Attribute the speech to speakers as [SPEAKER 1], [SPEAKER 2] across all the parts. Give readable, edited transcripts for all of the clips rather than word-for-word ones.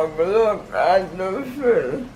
[SPEAKER 1] dog look at the fish.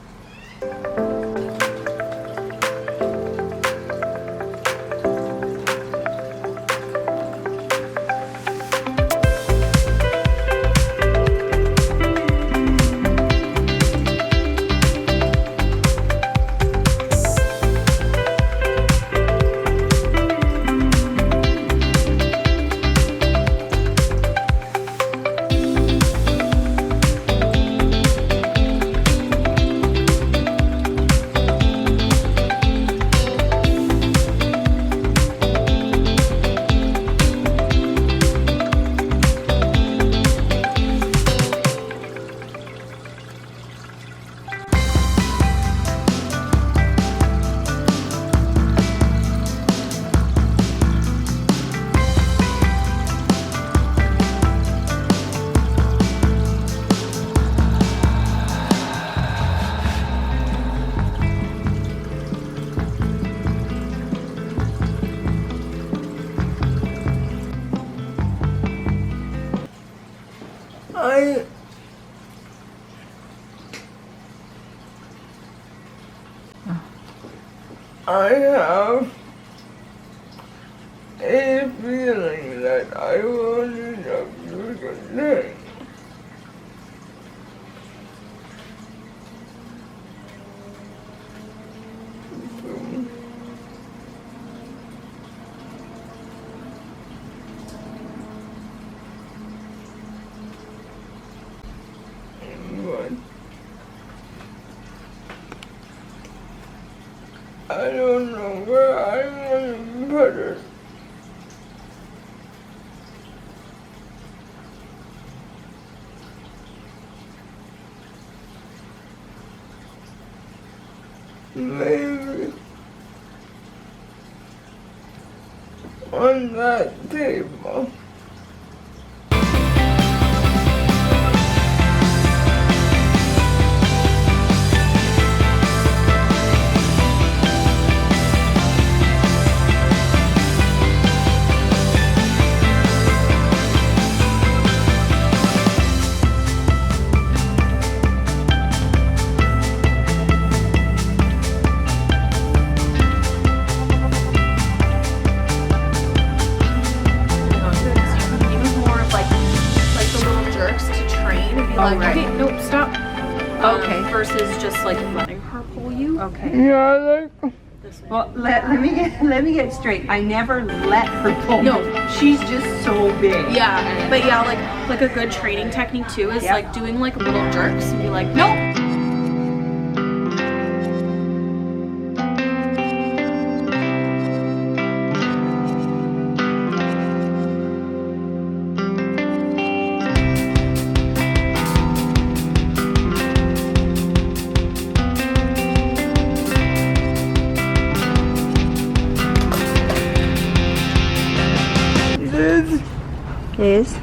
[SPEAKER 1] I have a feeling that I will end up using this. I don't know where I'm going to put it. Maybe on that table.
[SPEAKER 2] Like,
[SPEAKER 3] right.
[SPEAKER 2] okay, nope, stop.
[SPEAKER 3] Okay.
[SPEAKER 2] Versus just like letting her pull you.
[SPEAKER 3] Okay.
[SPEAKER 1] Yeah, like,
[SPEAKER 2] This way.
[SPEAKER 3] Well, let me get straight. I never let her pull.
[SPEAKER 2] No.
[SPEAKER 3] me. She's just so big.
[SPEAKER 2] Yeah,
[SPEAKER 3] And-
[SPEAKER 2] but yeah, like a good training technique too is
[SPEAKER 3] Yep.
[SPEAKER 2] like doing like little jerks and be like, nope.
[SPEAKER 1] this
[SPEAKER 4] Is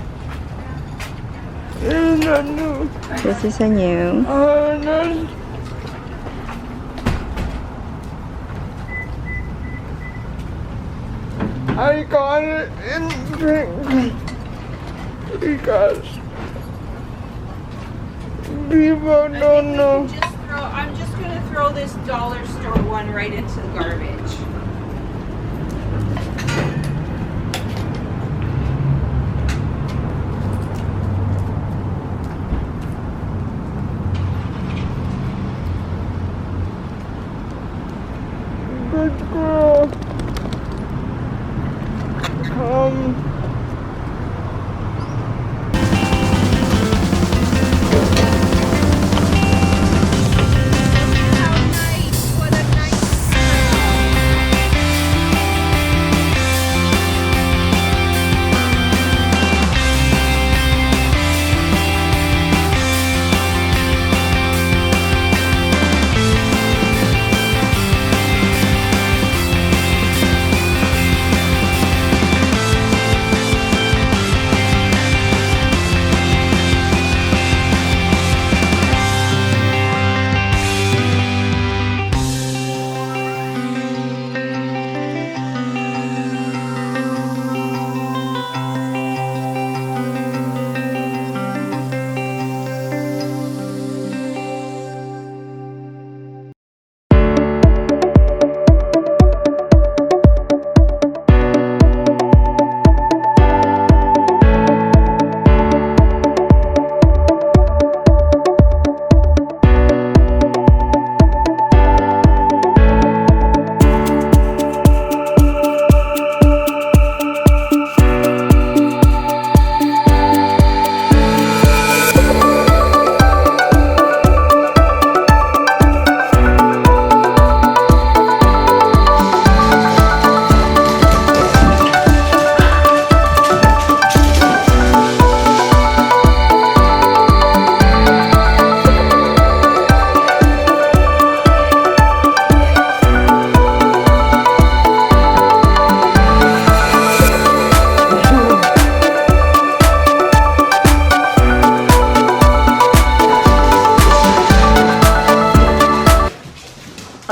[SPEAKER 1] is a new
[SPEAKER 4] this is a new
[SPEAKER 1] harness. I got it in pink because people don't know.
[SPEAKER 3] I'm just gonna throw this dollar store one right into the garbage.
[SPEAKER 1] Good girl.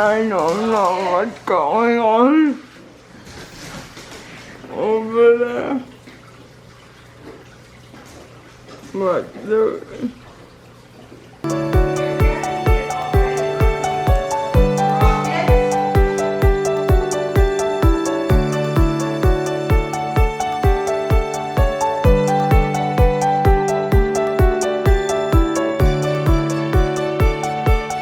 [SPEAKER 1] I don't know what's going on over there. But